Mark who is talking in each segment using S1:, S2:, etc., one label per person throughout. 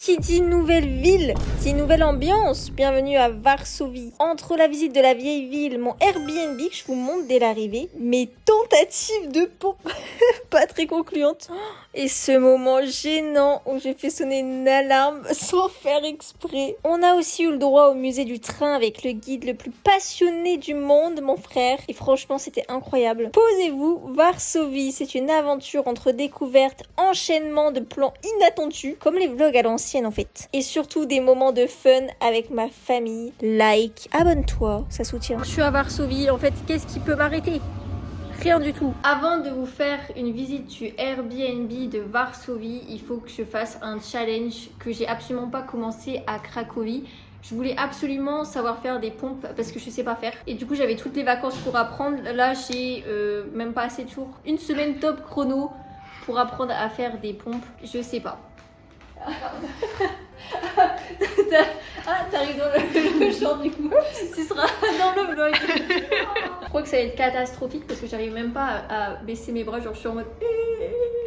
S1: Qui dit nouvelle ville, dit nouvelle ambiance. Bienvenue à Varsovie. Entre la visite de la vieille ville, mon Airbnb que je vous montre dès l'arrivée, mes tentatives de pompe pas très concluantes, et ce moment gênant où j'ai fait sonner une alarme sans faire exprès. On a aussi eu le droit au musée du train avec le guide le plus passionné du monde, mon frère, et franchement c'était incroyable. Posez-vous, Varsovie, c'est une aventure entre découvertes, enchaînement de plans inattendus, comme les vlogs à l'ancienne en fait. Et surtout des moments de fun avec ma famille. Like, abonne-toi, ça soutient. Je suis à Varsovie, en fait, qu'est-ce qui peut m'arrêter ? Rien du tout. Avant de vous faire une visite du Airbnb de Varsovie, il faut que je fasse un challenge que j'ai absolument pas commencé à Cracovie. Je voulais absolument savoir faire des pompes parce que je sais pas faire. Et du coup, j'avais toutes les vacances pour apprendre. Là, j'ai même pas assez de jours. Une semaine top chrono pour apprendre à faire des pompes. Je sais pas. T'arrives dans le champ du coup. Tu seras dans le vlog. Je crois que ça va être catastrophique parce que j'arrive même pas à baisser mes bras. Genre, je suis en mode.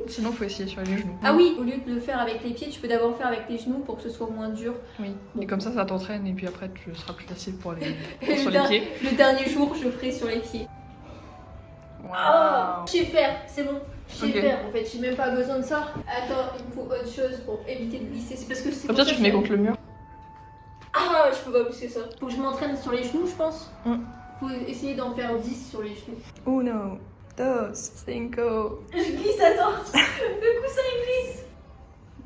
S2: Sinon, faut essayer sur les genoux.
S1: Ah oui, au lieu de le faire avec les pieds, tu peux d'abord le faire avec tes genoux pour que ce soit moins dur.
S2: Oui, et comme ça t'entraîne et puis après, tu seras plus facile pour les
S1: sur les pieds. Le dernier jour, je ferai sur les pieds.
S2: Wow.
S1: Oh, je sais faire, c'est bon. Je sais faire en fait, j'ai même pas besoin de ça. Attends, il me faut autre chose pour éviter de glisser. C'est parce que c'est.
S2: Comme ça, tu te mets contre le mur.
S1: Ah, je peux pas pousser ça. Faut que je m'entraîne sur les genoux, je pense. Faut essayer d'en faire 10 sur les genoux.
S2: Uno, dos, cinco.
S1: Je glisse, attends. Le coussin il glisse.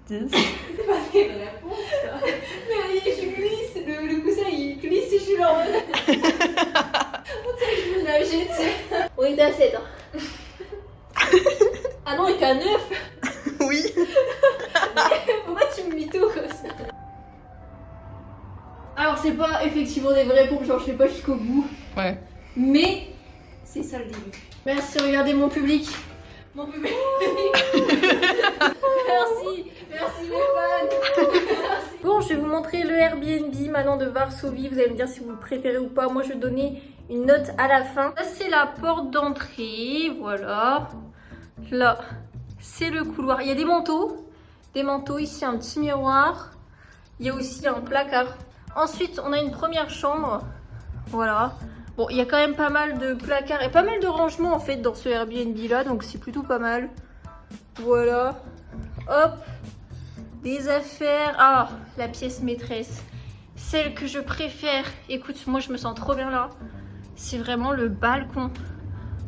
S2: 10.
S1: C'est pas fait la pompe ça. Mais je glisse, le coussin il glisse et je suis là en mode. On dirait que je veux nager, tu sais. On était à 7 hein. Ah non, on était à 9.
S2: Oui.
S1: Pourquoi tu me mytho comme ça? Alors c'est pas effectivement des vraies pompes, genre je fais pas jusqu'au bout.
S2: Ouais.
S1: Mais c'est ça le début. Merci, regardez mon public. Mon public. Merci mes fans. Merci. Bon, je vais vous montrer le Airbnb maintenant de Varsovie. Vous allez me dire si vous le préférez ou pas. Moi je vais donner une note à la fin. Ça c'est la porte d'entrée, voilà. Là, c'est le couloir. Il y a des manteaux. Ici, un petit miroir. Il y a aussi un placard. Ensuite, on a une première chambre. Voilà. Bon, il y a quand même pas mal de placards et pas mal de rangements en fait dans ce Airbnb là. Donc, c'est plutôt pas mal. Voilà. Hop. Des affaires. Ah, la pièce maîtresse. Celle que je préfère. Écoute, moi, je me sens trop bien là. C'est vraiment le balcon.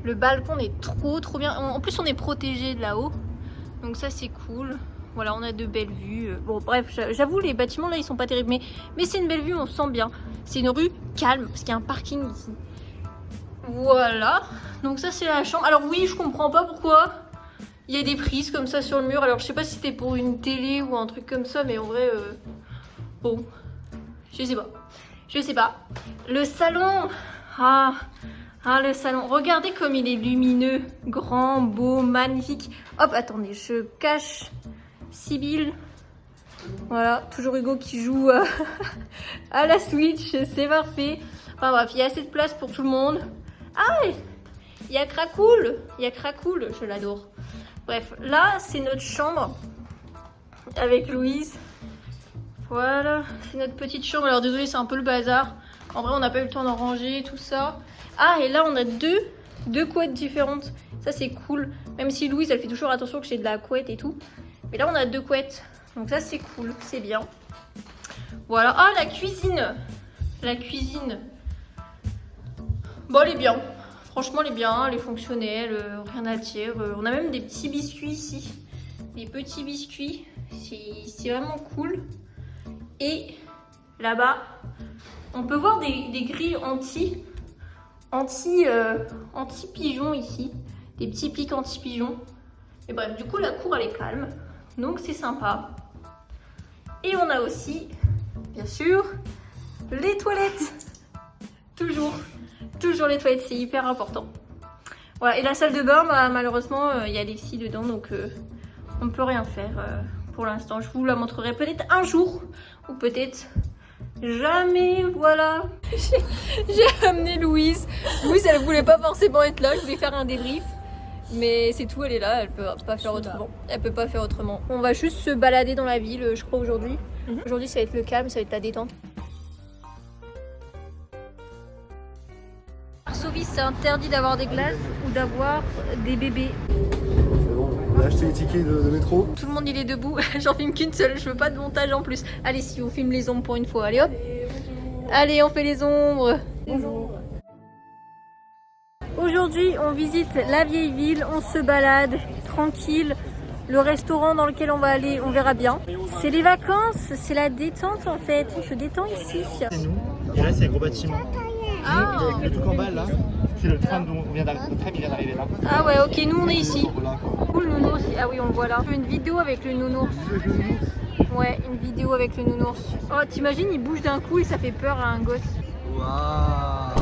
S1: Le balcon est trop bien. En plus, on est protégé de là-haut. Donc ça, c'est cool. Voilà, on a de belles vues. Bon, bref, j'avoue, les bâtiments là, ils sont pas terribles. Mais c'est une belle vue, on se sent bien. C'est une rue calme, parce qu'il y a un parking ici. Voilà. Donc ça, c'est la chambre. Alors oui, je comprends pas pourquoi il y a des prises comme ça sur le mur. Alors, je sais pas si c'était pour une télé ou un truc comme ça. Mais en vrai, bon, je sais pas. Le salon. Ah, le salon. Regardez comme il est lumineux, grand, beau, magnifique. Hop, attendez, je cache Sibylle. Voilà, toujours Hugo qui joue à la Switch, c'est parfait. Enfin bref, il y a assez de place pour tout le monde. Ah, il y a Krakoul, je l'adore. Bref, là, c'est notre chambre avec Louise. Voilà, c'est notre petite chambre. Alors désolé, c'est un peu le bazar. En vrai, on n'a pas eu le temps d'en ranger, tout ça. Ah, et là, on a deux couettes différentes. Ça, c'est cool. Même si Louise, elle fait toujours attention que j'ai de la couette et tout. Mais là, on a 2 couettes. Donc ça, c'est cool. C'est bien. Voilà. Ah, la cuisine. Bon, elle est bien. Franchement, elle est bien. Elle est fonctionnelle. Rien à dire. On a même des petits biscuits ici. Des petits biscuits. C'est vraiment cool. Et là-bas, on peut voir des grilles anti-pigeons ici. Des petits pics anti-pigeons. Et bref, du coup, la cour, elle est calme. Donc, c'est sympa. Et on a aussi, bien sûr, les toilettes. Toujours les toilettes, c'est hyper important. Voilà, et la salle de bain, bah, malheureusement, il y a Alexis dedans. Donc, on ne peut rien faire pour l'instant. Je vous la montrerai peut-être un jour. Ou peut-être jamais, voilà. J'ai amené Louise. Louise, elle voulait pas forcément être là. Je voulais faire un débrief. Mais c'est tout, elle est là, elle peut pas faire autrement. Elle peut pas faire autrement. On va juste se balader dans la ville, je crois, aujourd'hui. Aujourd'hui, ça va être le calme, ça va être la détente. Varsovie, c'est interdit d'avoir des glaces ou d'avoir des bébés.
S3: C'est bon, on a acheté les tickets de métro.
S1: Tout le monde il est debout, j'en filme qu'une seule, je veux pas de montage en plus. Allez, si on filme les ombres pour une fois, allez hop. Allez, on fait les ombres. Aujourd'hui, on visite la vieille ville, on se balade tranquille. Le restaurant dans lequel on va aller, on verra bien. C'est les vacances, c'est la détente en fait. On se détend ici.
S4: C'est nous. Et là, c'est le gros bâtiment.
S1: Ah.
S4: Le truc en bas, là, c'est le tram dont on vient d'arriver. Le tram, il vient d'arriver là.
S1: Ah ouais, ok, nous on est ici. Où le nounours? Ah oui, on le voit là. Je fais une vidéo avec le nounours. Ouais, une vidéo avec le nounours. Oh, t'imagines, il bouge d'un coup et ça fait peur à un gosse.
S4: Waouh.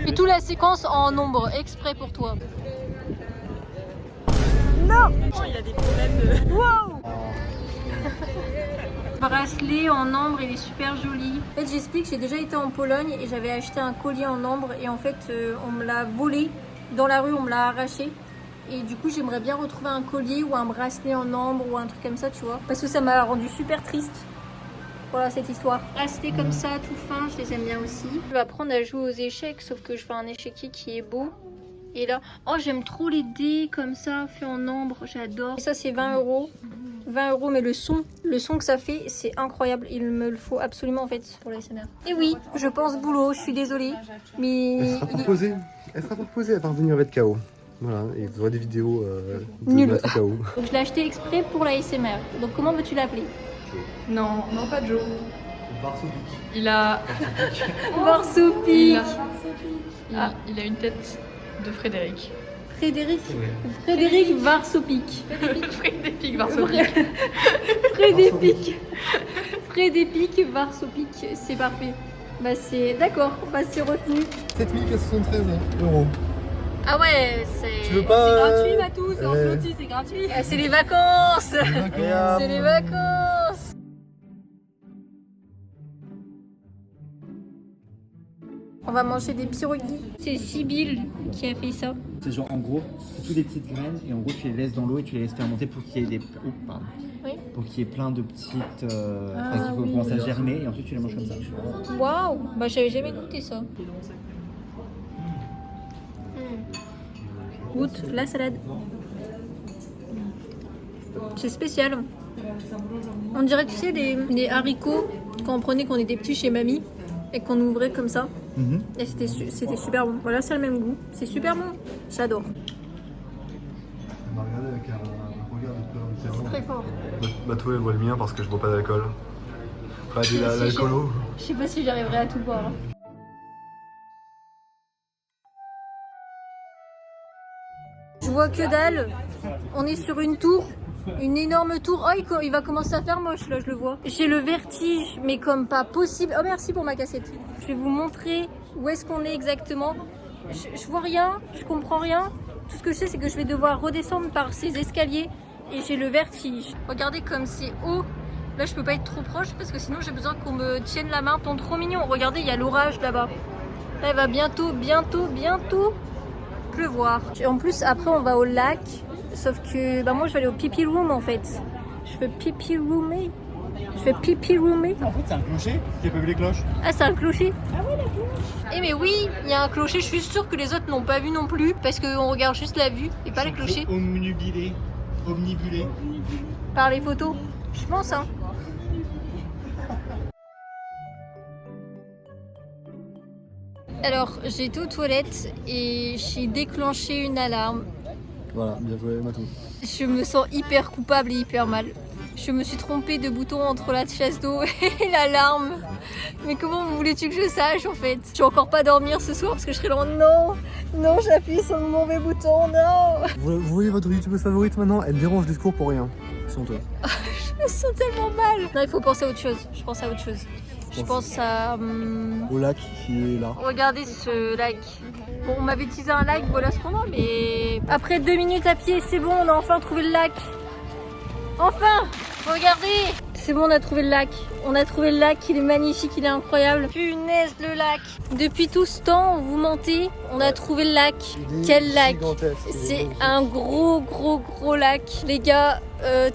S1: Et toute la séquence en ombre, exprès pour toi. Non!
S2: Il a des problèmes de...
S1: Wow! Bracelet en ambre, il est super joli. En fait, j'explique, j'ai déjà été en Pologne et j'avais acheté un collier en ambre et en fait, on me l'a volé dans la rue, on me l'a arraché. Et du coup, j'aimerais bien retrouver un collier ou un bracelet en ambre ou un truc comme ça, tu vois. Parce que ça m'a rendu super triste. Voilà cette histoire. Bracelet comme ça, tout fin, je les aime bien aussi. Je vais apprendre à jouer aux échecs, sauf que je fais un échiquier qui est beau. Et là, oh j'aime trop les dés comme ça, fait en ambre, j'adore. Et ça c'est 20 €. 20 €, mais le son que ça fait, c'est incroyable. Il me le faut absolument en fait pour l'ASMR. Et oui, je pense boulot, je suis désolée. Mais...
S3: Elle sera proposée. Elle sera proposée à parvenir avec KO. Voilà, et vous aurez des vidéos de
S1: Nul.
S3: notre KO.
S1: Donc je l'ai acheté exprès pour l'ASMR. Donc comment veux-tu l'appeler?
S2: Non, non pas Joe.
S4: Varsovie.
S2: Il a...
S1: Varsovie.
S2: Il a une tête de Frédéric.
S1: Frédéric. Frédéric Varsopik.
S2: Frédéric Varsovie.
S1: Frédéric. Frédéric Varsopik, c'est parfait. Bah c'est d'accord, bah c'est retenu.
S3: 7473 €.
S1: Ah ouais, c'est...
S3: Tu veux pas...
S2: C'est gratuit Matou, c'est en flotti, c'est gratuit.
S1: Ah, c'est les vacances. C'est les vacances. On va manger des pierogies. C'est Sibylle qui a fait ça.
S4: C'est genre, en gros, c'est toutes des petites graines et en gros, tu les laisses dans l'eau et tu les laisses fermenter pour qu'il y ait des... Oups, pardon.
S1: Oui.
S4: Pour qu'il y ait plein de petites... enfin, qu'il faut commencer à germer et ensuite tu les manges comme ça.
S1: Waouh, bah j'avais jamais goûté ça. Goûte la salade. C'est spécial. On dirait, tu sais, des haricots quand on prenait quand on était petit chez mamie et qu'on ouvrait comme ça. Et c'était super bon. Voilà, c'est le même goût. C'est super bon. J'adore.
S3: Elle m'a regardé avec un regard de
S1: C'est très fort.
S3: Matou, elle voit le mien parce que je bois pas d'alcool. Pas de l'alcoolo.
S1: Je sais pas si j'arriverai à tout boire. Hein. Je vois que dalle. On est sur une tour. Une énorme tour. Oh, il va commencer à faire moche là, je le vois. J'ai le vertige, mais comme pas possible. Oh, merci pour ma cassette. Je vais vous montrer où est-ce qu'on est exactement. Je vois rien, je comprends rien. Tout ce que je sais, c'est que je vais devoir redescendre par ces escaliers et j'ai le vertige. Regardez comme c'est haut. Là, je peux pas être trop proche parce que sinon j'ai besoin qu'on me tienne la main. Ton trop mignon. Regardez, il y a l'orage là-bas. Là, il va bientôt pleuvoir. En plus, après, on va au lac. Sauf que bah moi, je vais aller au pipi room en fait. Je fais pipi roomer. En fait,
S4: c'est un clocher. J'ai pas vu les cloches.
S1: Ah, c'est un clocher. Ah oui, la cloche. Eh mais oui, il y a un clocher. Je suis sûre que les autres n'ont pas vu non plus parce qu'on regarde juste la vue et pas les clochers.
S4: Omnibulé.
S1: Par les photos, je pense hein. Alors, j'ai été aux toilettes et j'ai déclenché une alarme.
S3: Voilà, bien joué Matou.
S1: Je me sens hyper coupable et hyper mal. Je me suis trompée de bouton entre la chasse d'eau et l'alarme. Mais comment voulais-tu que je sache en fait? Je vais encore pas dormir ce soir parce que je serai là. Non, j'appuie sur le mauvais bouton, non.
S3: Vous voyez votre youtubeuse favorite maintenant? Elle dérange le discours pour rien. Sans toi.
S1: Je me sens tellement mal. Non, il faut penser à autre chose. Je pense à autre chose. Je pense à...
S3: Au lac qui est là.
S1: Regardez ce lac. Bon, on m'avait teasé un lac, voilà ce qu'on a, mais... Après 2 minutes à pied, c'est bon, on a enfin trouvé le lac. Enfin! Regardez! C'est bon, on a trouvé le lac. On a trouvé le lac, il est magnifique, il est incroyable. Punaise, le lac. Depuis tout ce temps, vous mentez, on a trouvé le lac. Quel lac? C'est un gros lac. Les gars,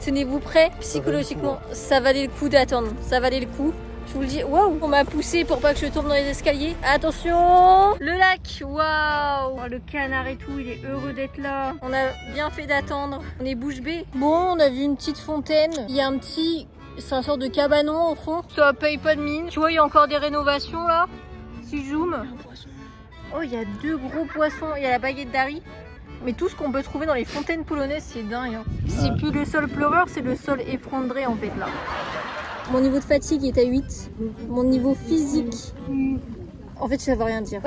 S1: tenez-vous prêts. Psychologiquement, ça valait le coup d'attendre. Ça valait le coup. Je vous le dis, waouh, on m'a poussé pour pas que je tombe dans les escaliers. Attention, le lac, waouh, oh, le canard et tout, il est heureux d'être là. On a bien fait d'attendre. On est bouche bée. Bon, on a vu une petite fontaine. Il y a un petit, c'est un sort de cabanon au fond. Ça paye pas de mine. Tu vois, il y a encore des rénovations là. Si je zoome. Oh, il y a 2 gros poissons. Il y a la baguette d'Harry. Mais tout ce qu'on peut trouver dans les fontaines polonaises, c'est dingue. Hein. C'est plus le sol pleureur, c'est le sol effondré en fait là. Mon niveau de fatigue est à 8. Mon niveau physique... En fait, ça veut rien dire.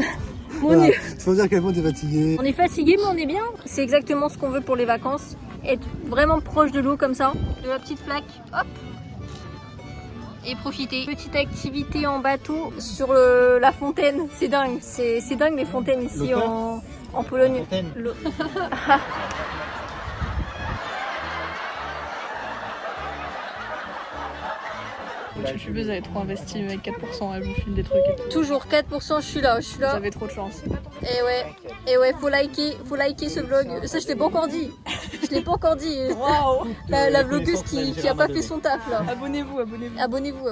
S3: Voilà. Il faut dire à quel point t'es fatigué.
S1: On est fatigué, mais on est bien. C'est exactement ce qu'on veut pour les vacances. Être vraiment proche de l'eau comme ça. De la petite flaque. Hop. Et profiter. Petite activité en bateau sur la fontaine. C'est dingue. C'est dingue les fontaines ici en Pologne.
S2: Je suis buzz, elle est trop investie avec 4%, elle vous file des trucs et tout.
S1: Toujours 4%, je suis là.
S2: Vous avez trop de chance.
S1: Et ouais, faut liker ce vlog. Ça, je l'ai pas encore dit. Je l'ai pas encore dit.
S2: Waouh.
S1: La vlogueuse qui a pas fait son taf là.
S2: Abonnez-vous.
S1: Abonnez-vous.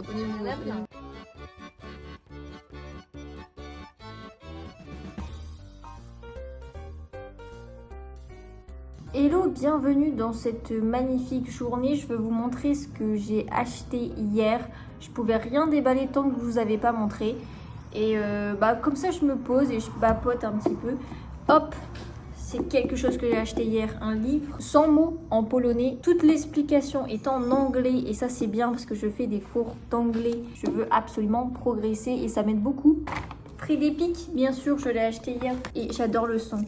S1: Hello, bienvenue dans cette magnifique journée. Je veux vous montrer ce que j'ai acheté hier. Je pouvais rien déballer tant que je vous avais pas montré. Et comme ça, je me pose et je papote un petit peu. Hop, c'est quelque chose que j'ai acheté hier. Un livre sans mots en polonais. Toute l'explication est en anglais. Et ça, c'est bien parce que je fais des cours d'anglais. Je veux absolument progresser et ça m'aide beaucoup. Prix d'Epic, bien sûr, je l'ai acheté hier. Et j'adore le son.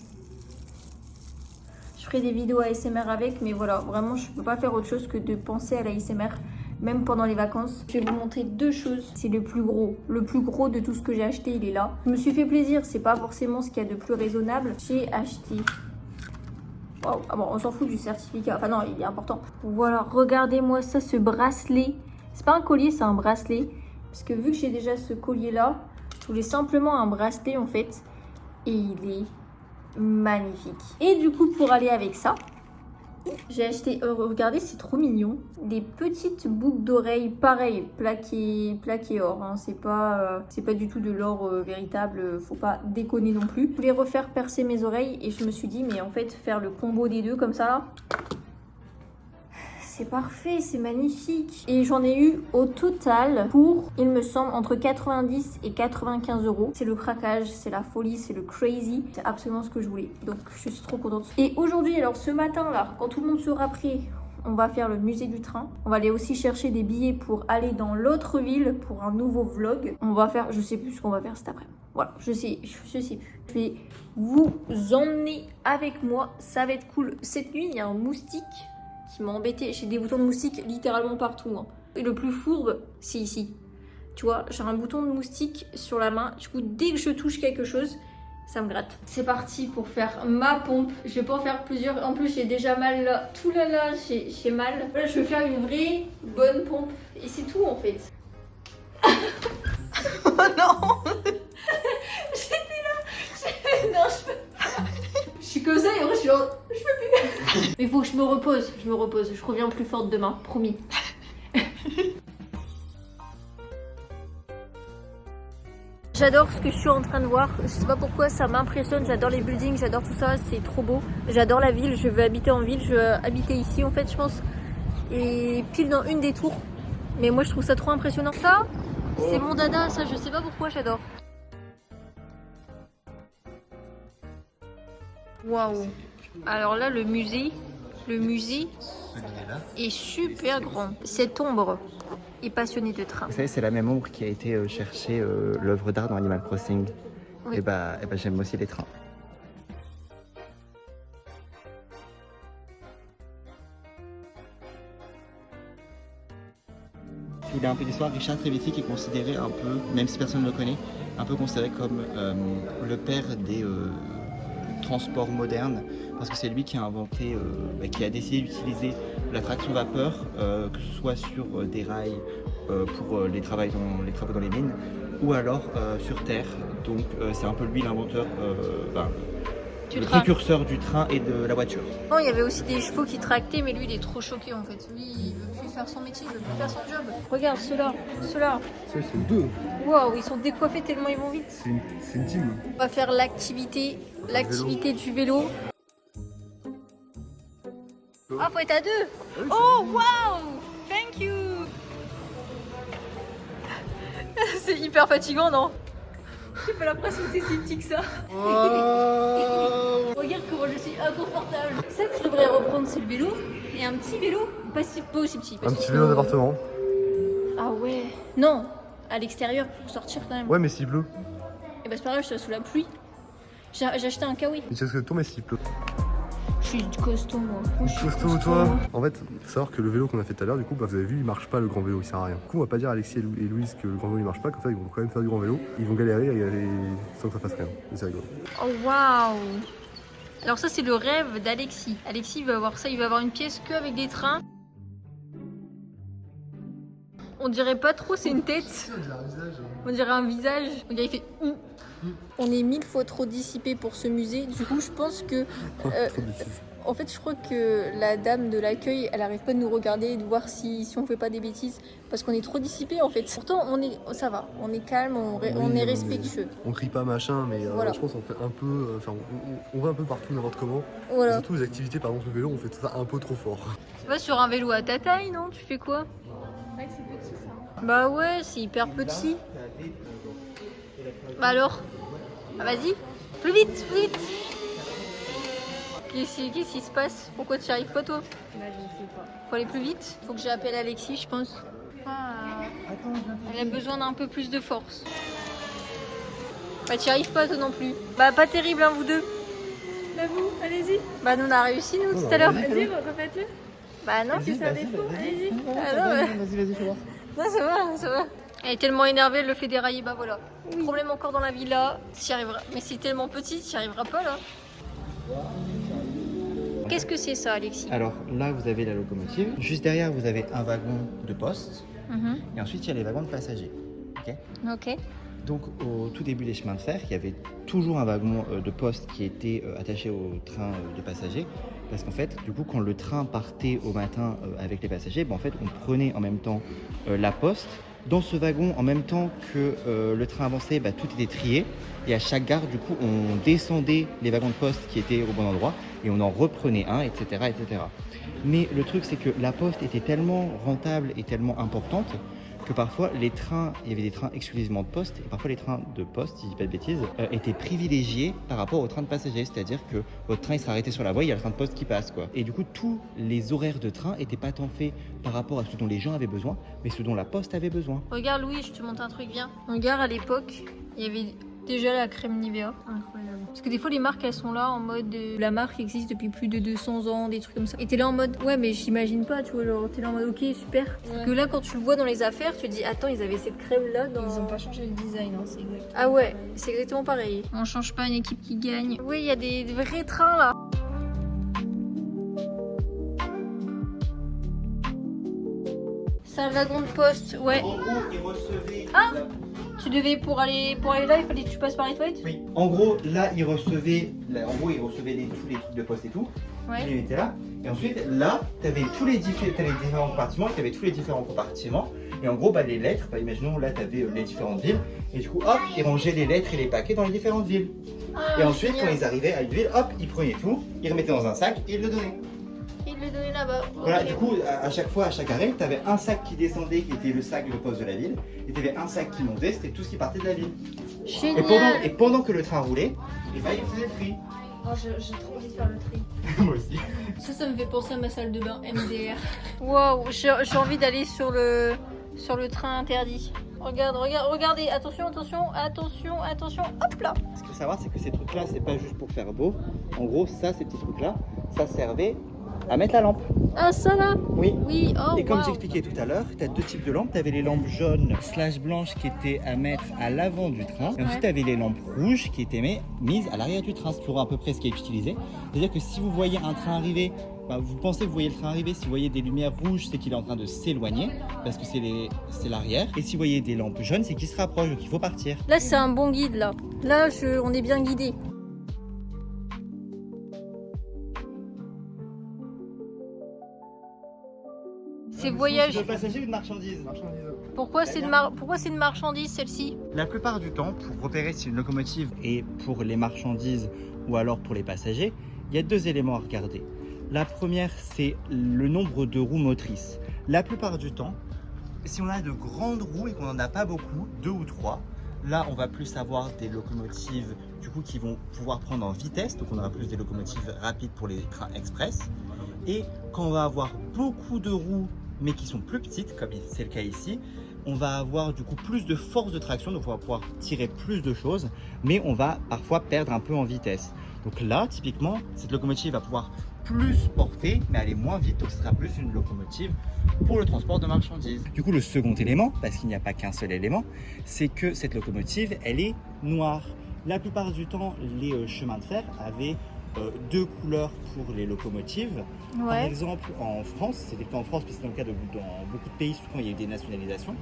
S1: Je ferai des vidéos ASMR avec, mais voilà, vraiment je peux pas faire autre chose que de penser à l'ASMR, même pendant les vacances. Je vais vous montrer 2 choses. C'est le plus gros de tout ce que j'ai acheté, il est là. Je me suis fait plaisir, c'est pas forcément ce qu'il y a de plus raisonnable. J'ai acheté... Wow. Ah bon, on s'en fout du certificat, enfin non, il est important. Voilà, regardez-moi ça, ce bracelet. C'est pas un collier, c'est un bracelet. Parce que vu que j'ai déjà ce collier là, je voulais simplement un bracelet en fait. Et il est... magnifique. Et du coup, pour aller avec ça, j'ai acheté, regardez, c'est trop mignon, des petites boucles d'oreilles, pareil, plaquées or, hein. C'est pas du tout de l'or véritable, faut pas déconner non plus. Je voulais refaire percer mes oreilles et je me suis dit, mais en fait, faire le combo des deux comme ça là, c'est parfait, c'est magnifique. Et j'en ai eu au total pour, il me semble, entre 90 et 95 euros. C'est le craquage, c'est la folie, c'est le crazy. C'est absolument ce que je voulais. Donc je suis trop contente. Et aujourd'hui, alors ce matin là, quand tout le monde sera prêt, on va faire le musée du train. On va aller aussi chercher des billets pour aller dans l'autre ville pour un nouveau vlog. On va faire, je sais plus ce qu'on va faire cet après-midi. Voilà, je sais plus. Je vais vous emmener avec moi. Ça va être cool. Cette nuit, il y a un moustique qui m'a embêté. J'ai des boutons de moustique littéralement partout. Hein. Et le plus fourbe, c'est ici. Tu vois, j'ai un bouton de moustique sur la main. Du coup, dès que je touche quelque chose, ça me gratte. C'est parti pour faire ma pompe. Je vais pas en faire plusieurs. En plus, j'ai déjà mal là. Tout là, j'ai mal. Là, je vais faire une vraie bonne pompe. Et c'est tout en fait. Oh non. J'étais là. Non, je peux pas. Je suis comme ça et après je suis genre, je peux plus. Mais il faut que je me repose. Je reviens plus forte demain, promis. J'adore ce que je suis en train de voir. Je sais pas pourquoi ça m'impressionne. J'adore les buildings, j'adore tout ça. C'est trop beau. J'adore la ville. Je veux habiter en ville. Je veux habiter ici en fait, je pense. Et pile dans une des tours. Mais moi je trouve ça trop impressionnant. Ça, c'est mon dada. Ça, je sais pas pourquoi j'adore. Waouh. Alors là, le musée est super grand. Cette ombre est passionnée de train.
S4: Vous savez, c'est la même ombre qui a été chercher l'œuvre d'art dans Animal Crossing.
S1: Oui.
S4: Et bah j'aime aussi les trains. Il a un peu d'histoire. Richard Trevithick est considéré un peu, même si personne ne le connaît, un peu considéré comme le père transport moderne, parce que c'est lui qui a inventé, qui a décidé d'utiliser la traction vapeur, que ce soit sur des rails pour les travaux dans les mines, ou alors sur terre. Donc c'est un peu lui l'inventeur, le précurseur du train et de la voiture.
S1: Bon, il y avait aussi des chevaux qui tractaient, mais lui il est trop choqué en fait. Lui il veut plus faire son métier, il veut plus faire son job. Regarde ceux-là.
S3: Ça, ils sont deux.
S1: Waouh, ils sont décoiffés tellement ils vont vite.
S3: C'est une team.
S1: On va faire l'activité du vélo. Ah, faut être à deux. Oh, waouh, thank you. C'est hyper fatigant, non? J'ai pas l'impression que c'est si petit que ça. Regarde comment je suis inconfortable. C'est ça que je devrais reprendre, c'est le vélo. Et un petit vélo, pas aussi petit.
S3: Un petit vélo d'appartement.
S1: Ah ouais. Non, à l'extérieur pour sortir quand même.
S3: Ouais, mais s'il pleut.
S1: Et bah c'est pas grave, je suis sous la pluie. J'ai acheté un kawaii.
S3: Mais tu sais ce que toi, mais s'il pleut.
S1: Je suis costaud moi.
S3: Costaud toi. En fait, faut savoir que le vélo qu'on a fait tout à l'heure, du coup, vous avez vu, il marche pas le grand vélo, il sert à rien. Du coup, on va pas dire à Alexis et Louise que le grand vélo il marche pas, comme ça ils vont quand même faire du grand vélo. Ils vont galérer sans que ça fasse rien. C'est rigolo.
S1: Oh waouh. Alors ça c'est le rêve d'Alexis. Alexis va avoir ça, il va avoir une pièce que avec des trains. On dirait pas trop c'est une tête. On dirait un visage. On dirait il fait On est 1000 fois trop dissipé pour ce musée. Du coup je pense que en fait je crois que la dame de l'accueil elle arrête pas de nous regarder et de voir si on fait pas des bêtises parce qu'on est trop dissipé en fait. Pourtant ça va, on est calme, on est respectueux.
S3: On crie pas machin, mais
S1: Voilà.
S3: je pense qu'on fait un peu, on va un peu partout n'importe comment.
S1: Voilà.
S3: Et surtout les activités par exemple le vélo, on fait ça un peu trop fort.
S1: Tu vas sur un vélo à ta taille, non? Tu fais quoi?
S2: Ouais, c'est petit ça.
S1: Bah ouais, c'est hyper petit. Bah alors? Ah vas-y, plus vite, plus vite. Qu'est-ce qui se passe? Pourquoi tu n'y arrives pas toi?
S2: Là, je ne sais pas.
S1: Faut aller plus vite. Faut que j'appelle Alexis, je pense. Ah, elle a besoin d'un peu plus de force. Bah tu n'y arrives pas toi non plus. Bah pas terrible hein vous deux.
S2: Bah vous, allez-y.
S1: Bah nous on a réussi nous tout à l'heure.
S2: Vas-y, refaites-le.
S1: Bah non,
S2: C'est un défaut, allez-y.
S1: Ah non,
S4: Vas-y, fais voir.
S1: non ça va, ça va. Elle est tellement énervée, elle le fait dérailler, bah voilà. Problème encore dans la villa, t'y arriveras. Mais c'est tellement petit, t'y arriveras pas là. Qu'est-ce que c'est ça Alexis?
S4: Alors là, vous avez la locomotive. Juste derrière, vous avez un wagon de poste.
S1: Mhm.
S4: Et ensuite, il y a les wagons de passagers.
S1: Ok.
S4: Donc au tout début des chemins de fer, il y avait toujours un wagon de poste qui était attaché au train de passagers. Parce qu'en fait, du coup, quand le train partait au matin avec les passagers, en fait, on prenait en même temps la poste. Dans ce wagon, en même temps que le train avançait, tout était trié. Et à chaque gare, du coup, on descendait les wagons de poste qui étaient au bon endroit et on en reprenait un, etc., etc. Mais le truc, c'est que la poste était tellement rentable et tellement importante que parfois les trains, il y avait des trains exclusivement de poste et parfois les trains de poste, si je dis pas de bêtises, étaient privilégiés par rapport aux trains de passagers. C'est-à-dire que votre train il sera arrêté sur la voie, il y a le train de poste qui passe quoi. Et du coup, tous les horaires de train n'étaient pas tant faits par rapport à ce dont les gens avaient besoin, mais ce dont la poste avait besoin.
S1: Regarde Louis, je te montre un truc, viens. Regarde à l'époque, il y avait déjà la crème Nivea.
S2: Incroyable.
S1: Parce que des fois les marques elles sont là en mode la marque existe depuis plus de 200 ans, des trucs comme ça. Et t'es là en mode ouais mais j'imagine pas, tu vois, genre t'es là en mode ok super. Parce que là quand tu le vois dans les affaires, tu te dis attends ils avaient cette crème là dans...
S2: Ils ont pas changé le design, hein, c'est exact.
S1: Ah ouais, c'est exactement pareil. On change pas une équipe qui gagne. Oui il y a des vrais trains là. C'est un wagon de poste, ouais.
S4: En gros, ils recevaient...
S1: Ah Tu devais pour aller là, il fallait que tu passes par les toilettes.
S4: Oui. En gros, là, ils recevaient, tous les trucs de poste et tout.
S1: Ouais.
S4: Ils les mettaient là. Et ensuite, là, t'avais les différents compartiments et t'avais tous les différents compartiments. Et en gros, les lettres, imaginons, là, t'avais les différentes villes. Et du coup, hop, ils rangeaient les lettres et les paquets dans les différentes villes. Et ensuite, quand ils arrivaient à une ville, hop, ils prenaient tout, ils remettaient dans un sac et ils le donnaient.
S1: Il le donnait là-bas.
S4: Voilà,
S1: Ok.
S4: du coup, à chaque fois, à chaque arrêt, tu avais un sac qui descendait, qui était le sac de poste de la ville, et tu avais un sac qui montait, c'était tout ce qui partait de la ville.
S1: Génial.
S4: Et pendant que le train roulait, ils faisaient le tri.
S2: Oh, j'ai trop envie de faire le tri.
S4: Moi aussi.
S1: Ça me fait penser à ma salle de bain MDR. Waouh, j'ai envie d'aller sur le train interdit. Regardez, attention, hop là.
S4: Ce qu'il faut savoir, c'est que ces trucs-là, c'est pas juste pour faire beau. En gros, ça, ces petits trucs-là, ça servait à mettre la lampe.
S1: Ah, ça là?
S4: Oui.
S1: Oui, oh,
S4: Et comme
S1: wow.
S4: j'expliquais tout à l'heure, tu as deux types de lampes. Tu avais les lampes jaunes / blanches qui étaient à mettre à l'avant du train. Et ensuite, tu avais les lampes rouges qui étaient mises à l'arrière du train, ce qui aura à peu près ce qui est utilisé. C'est-à-dire que si vous voyez un train arriver, vous pensez que vous voyez le train arriver, si vous voyez des lumières rouges, c'est qu'il est en train de s'éloigner, parce que c'est l'arrière. Et si vous voyez des lampes jaunes, c'est qu'il se rapproche, donc il faut partir.
S1: Là, c'est un bon guide, là. Là, on est bien guidé. C'est voyage.
S4: De passagers ou de marchandises?
S1: Pourquoi c'est une marchandise, celle-ci?
S4: La plupart du temps, pour repérer si une locomotive est pour les marchandises ou alors pour les passagers, il y a deux éléments à regarder. La première, c'est le nombre de roues motrices. La plupart du temps, si on a de grandes roues et qu'on n'en a pas beaucoup, 2 ou 3, là on va plus avoir des locomotives du coup qui vont pouvoir prendre en vitesse, donc on aura plus des locomotives rapides pour les trains express. Et quand on va avoir beaucoup de roues mais qui sont plus petites, comme c'est le cas ici, on va avoir du coup plus de force de traction, donc on va pouvoir tirer plus de choses, mais on va parfois perdre un peu en vitesse. Donc là, typiquement, cette locomotive va pouvoir plus porter, mais aller moins vite, donc ce sera plus une locomotive pour le transport de marchandises. Du coup, le second élément, parce qu'il n'y a pas qu'un seul élément, c'est que cette locomotive, elle est noire. La plupart du temps, les chemins de fer avaient deux couleurs pour les locomotives.
S1: Ouais.
S4: Par exemple, en France, c'était le cas en France, puis c'est dans le cas dans beaucoup de pays, surtout quand il y a eu des nationalisations,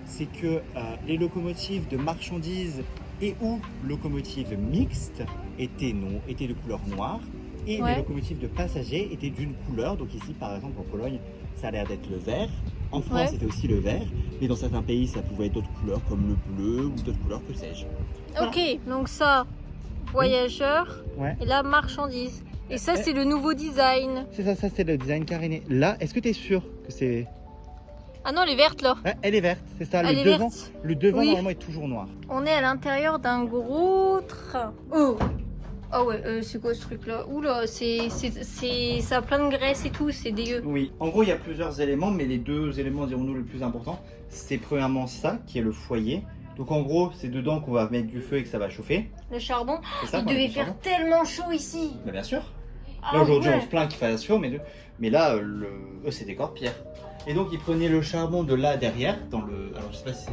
S4: c'est que les locomotives de marchandises et ou locomotives mixtes étaient de couleur noire, et les locomotives de passagers étaient d'une couleur. Donc ici, par exemple, en Pologne, ça a l'air d'être le vert. En France, c'était aussi le vert, mais dans certains pays, ça pouvait être d'autres couleurs comme le bleu ou d'autres couleurs, que sais-je. Voilà.
S1: Ok, donc ça, voyageurs,
S4: Ouais.
S1: et là, marchandises. Et ça, c'est le nouveau design.
S4: C'est ça c'est le design caréné. Là, est-ce que tu es sûr que c'est...
S1: Ah non, elle est verte là.
S4: Ouais, elle est verte, c'est ça.
S1: Elle est verte.
S4: Le devant
S1: Oui.
S4: normalement est toujours noir.
S1: On est à l'intérieur d'un gros train. Oh! Ah ouais, c'est quoi ce truc là? Oula, ça a plein de graisse et tout, c'est dégueu.
S4: Oui, en gros il y a plusieurs éléments, mais les deux éléments, dirons-nous, les plus importants, c'est premièrement ça qui est le foyer. Donc en gros, c'est dedans qu'on va mettre du feu et que ça va chauffer.
S1: Le charbon,
S4: C'est ça,
S1: il
S4: qu'on met
S1: devait
S4: du
S1: faire
S4: charbon.
S1: tellement chaud ici.
S4: Bah, bien sûr.
S1: Ah
S4: Là aujourd'hui
S1: ouais.
S4: on se plaint qu'il fasse chaud, mais là c'était encore pire. Et donc ils prenaient le charbon de là derrière, dans le... Alors je sais pas si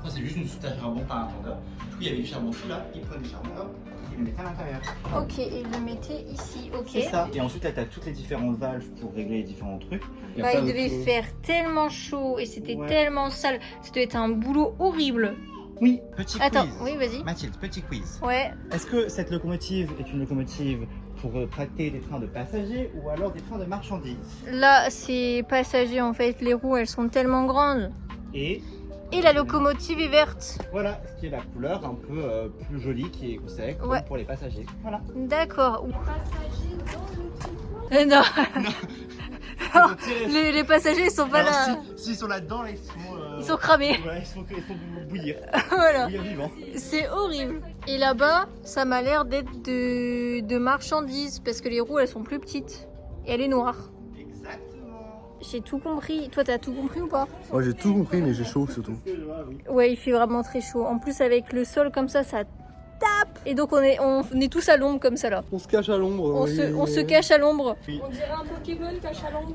S4: c'est juste une soute à charbon par un tendeur. Du coup il y avait du charbon tout là, ils prenaient le charbon là, ils le mettaient à l'intérieur.
S1: Ok, et le mettez ici, ok.
S4: C'est ça. Et ensuite là tu as toutes les différentes valves pour régler les différents trucs.
S1: Bah, il devait faire tellement chaud et c'était tellement sale. Ça devait être un boulot horrible.
S4: Oui, petit
S1: Attends,
S4: quiz.
S1: oui, vas-y.
S4: Mathilde, petit quiz.
S1: Ouais.
S4: Est-ce que cette locomotive est une locomotive pour tracter des trains de passagers ou alors des trains de marchandises?
S1: Là, c'est passager en fait. Les roues, elles sont tellement grandes.
S4: Et
S1: la locomotive est verte.
S4: voilà, ce qui est la couleur un peu plus jolie qui est sec
S1: Ouais.
S4: pour les passagers. Voilà.
S1: D'accord. Non. Les passagers, ils sont pas
S4: Alors,
S1: là.
S4: S'ils sont là-dedans,
S1: Ils sont cramés.
S4: Ouais, ils sont bouillir.
S1: Voilà.
S4: Bouillir vivant.
S1: C'est horrible. Et là-bas, ça m'a l'air d'être de marchandises parce que les roues, elles sont plus petites. Et elle est noire.
S4: Exactement.
S1: J'ai tout compris. Toi, t'as tout compris ou pas?
S3: Moi j'ai tout compris, mais j'ai chaud surtout.
S1: Ouais, il fait vraiment très chaud. En plus, avec le sol comme ça tape. Et donc, on est tous à l'ombre comme ça là.
S3: On se cache à l'ombre.
S1: On se cache à l'ombre.
S4: Oui.
S1: On dirait un Pokémon cache à l'ombre.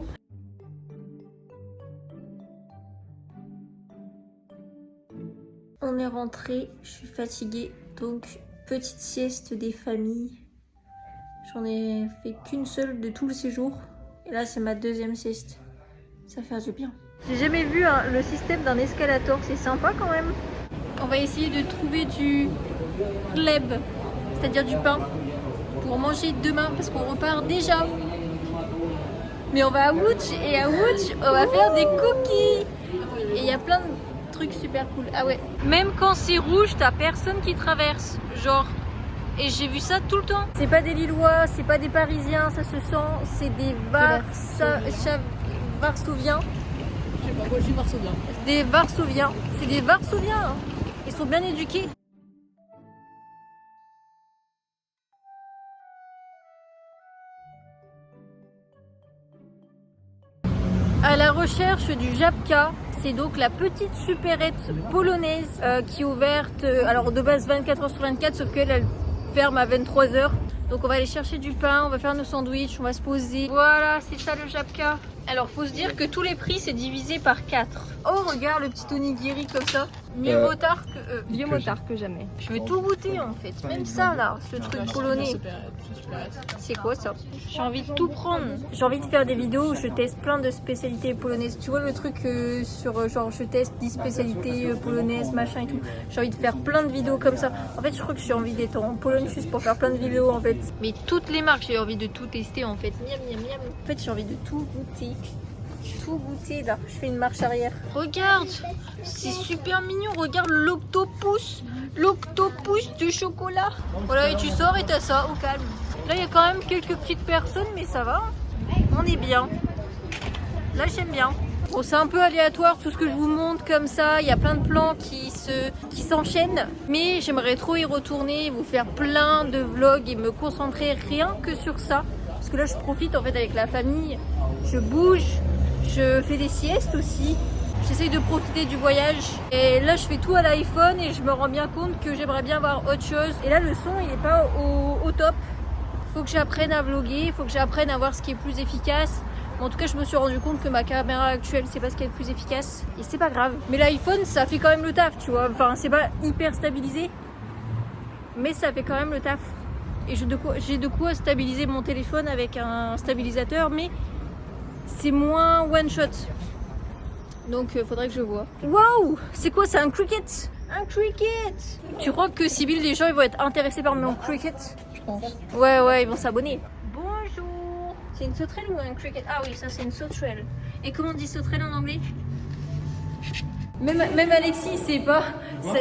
S1: On est rentré, je suis fatiguée, donc petite sieste des familles. J'en ai fait qu'une seule de tout le séjour. Et là, c'est ma deuxième sieste. Ça fait du bien. J'ai jamais vu le système d'un escalator, c'est sympa quand même. On va essayer de trouver du chleb, c'est-à-dire du pain, pour manger demain parce qu'on repart déjà. Mais on va à Łódź et à Łódź, on va faire des cookies. Et il y a plein de trucs super cool. Ah ouais. Même quand c'est rouge, t'as personne qui traverse. Genre. Et j'ai vu ça tout le temps. C'est pas des Lillois, c'est pas des Parisiens, ça se sent. C'est des Varsouviens.
S2: Je sais pas, moi je suis varsovien.
S1: Des Varsoviens. C'est des Varsoviens. Hein. Ils sont bien éduqués. À la recherche du Żabka, c'est donc la petite supérette polonaise qui est ouverte, alors de base 24h sur 24, sauf qu'elle ferme à 23h. Donc on va aller chercher du pain, on va faire nos sandwichs, on va se poser. Voilà, c'est ça le Japka. Alors faut se dire que tous les prix c'est divisé par 4. Oh regarde le petit onigiri comme ça. Mieux motard que
S2: Mieux motard que jamais.
S1: Je veux tout goûter en fait. Même ça là, ce truc polonais. C'est quoi ça? J'ai envie de tout prendre. J'ai envie de faire des vidéos où je teste plein de spécialités polonaises. Tu vois le truc sur genre je teste 10 spécialités polonaises, machin et tout. J'ai envie de faire plein de vidéos comme ça. En fait je crois que j'ai envie d'être en Pologne juste pour faire plein de vidéos en fait. Mais toutes les marques j'ai envie de tout tester en fait. Miam miam miam. En fait j'ai envie de tout goûter. Tout goûter là. Je fais une marche arrière. Regarde, c'est super mignon. Regarde l'octopus. L'octopus du chocolat. Voilà et tu sors et t'as ça au calme. Là il y a quand même quelques petites personnes mais ça va. On est bien. Là j'aime bien. Bon c'est un peu aléatoire tout ce que je vous montre comme ça. Il y a plein de plans qui s'enchaînent. Mais j'aimerais trop y retourner, vous faire plein de vlogs et me concentrer rien que sur ça. Parce que là je profite en fait avec la famille. Je bouge. Je fais des siestes aussi. J'essaye de profiter du voyage. Et là, je fais tout à l'iPhone et je me rends bien compte que j'aimerais bien voir autre chose. Et là, le son, il n'est pas au top. Faut que j'apprenne à vlogger. Il faut que j'apprenne à voir ce qui est plus efficace. En tout cas, je me suis rendu compte que ma caméra actuelle, c'est pas ce qui est le plus efficace. Et c'est pas grave. Mais l'iPhone, ça fait quand même le taf, tu vois. Enfin, c'est pas hyper stabilisé. Mais ça fait quand même le taf. Et j'ai de quoi stabiliser mon téléphone avec un stabilisateur. Mais c'est moins one shot. Donc faudrait que je vois. Waouh, c'est quoi? C'est un cricket? Un cricket. Tu crois que Sibyl, les gens ils vont être intéressés par mon cricket?
S2: Je pense.
S1: Ouais, ils vont s'abonner. Bonjour. C'est une sauterelle ou un cricket? Ah oui, ça c'est une sauterelle. Et comment on dit sauterelle en anglais? Même Alexis il sait pas.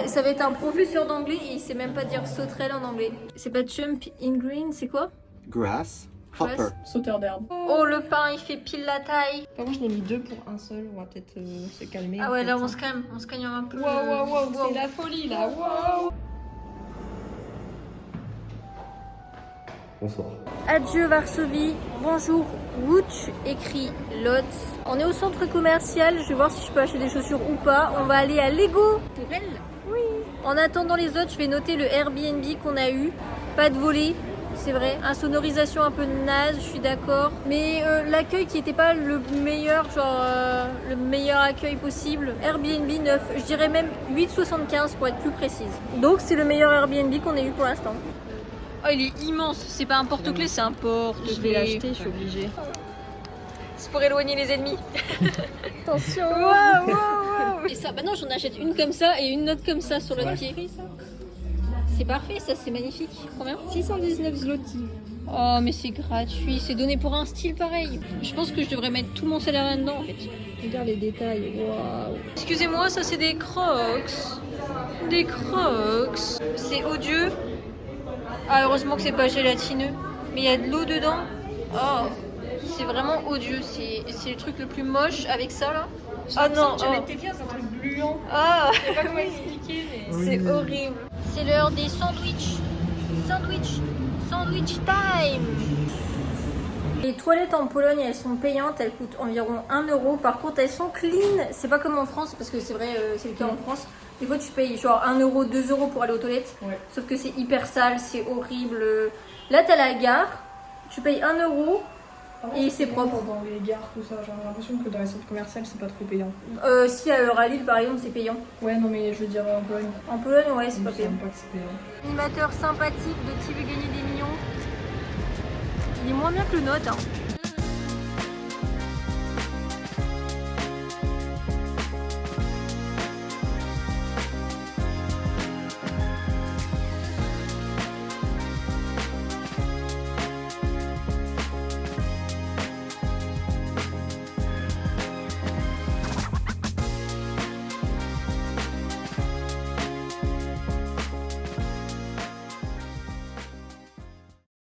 S1: Ça va être un professeur d'anglais et il sait même pas dire sauterelle en anglais. C'est pas jump in green, c'est quoi?
S3: Grass.
S1: Hopper.
S2: Sauteur d'herbe.
S1: Oh le pain il fait pile la taille.
S2: Enfin, moi je l'ai mis 2 pour un seul, on va peut-être se calmer.
S1: Ah ouais là on se calme un peu.
S2: Wow, c'est la folie là, wow.
S3: Bonsoir.
S1: Adieu Varsovie, bonjour Łódź, écrit Lodz. On est au centre commercial, je vais voir si je peux acheter des chaussures ou pas. On va aller à Lego. Pour elle? Oui. En attendant les autres, je vais noter le Airbnb qu'on a eu. Pas de voler. C'est vrai, insonorisation un peu naze, je suis d'accord. Mais l'accueil qui n'était pas le meilleur, le meilleur accueil possible. Airbnb 9, je dirais même 8,75 pour être plus précise. Donc c'est le meilleur Airbnb qu'on ait eu pour l'instant. Oh il est immense, c'est pas un porte-clés, c'est un porte-clés.
S2: Je vais l'acheter, je suis obligée.
S1: C'est pour éloigner les ennemis.
S2: Attention.
S1: Wow. Et ça, bah non j'en achète une comme ça et une autre comme ça sur l'autre pied. C'est parfait, ça c'est magnifique. Combien?
S2: 619 zloty.
S1: Oh mais c'est gratuit, c'est donné pour un style pareil. Je pense que je devrais mettre tout mon salaire là-dedans en fait.
S2: Regarde les détails, waouh.
S1: Excusez-moi, ça c'est des crocs. Des crocs. C'est odieux. Ah heureusement que c'est pas gélatineux. Mais il y a de l'eau dedans. Oh, c'est vraiment odieux. C'est le truc le plus moche avec ça là. Ah non,
S2: Tu mets tes pieds, c'est un truc gluant.
S1: Ah,
S2: Je sais pas comment expliquer, mais
S1: c'est horrible. C'est l'heure des sandwichs. Sandwich time. Les toilettes en Pologne, elles sont payantes, elles coûtent environ 1 €. Par contre, elles sont clean. C'est pas comme en France, parce que c'est vrai, c'est le cas en France. Des fois, tu payes genre 1 €, 2 € pour aller aux toilettes.
S2: Ouais.
S1: Sauf que c'est hyper sale, c'est horrible. Là, t'as la gare, tu payes 1 € et c'est propre.
S2: Dans les gares, tout ça, j'ai l'impression que dans les centres commerciaux, c'est pas trop payant.
S1: Si à Euralil, par exemple, c'est payant.
S2: Ouais, non, mais je veux dire en Pologne.
S1: En Pologne, ouais, c'est pas
S2: Je
S1: payant.
S2: pas que c'est payant.
S1: Animateur sympathique de Qui veut gagner des millions. Il est moins bien que le nôtre. Hein.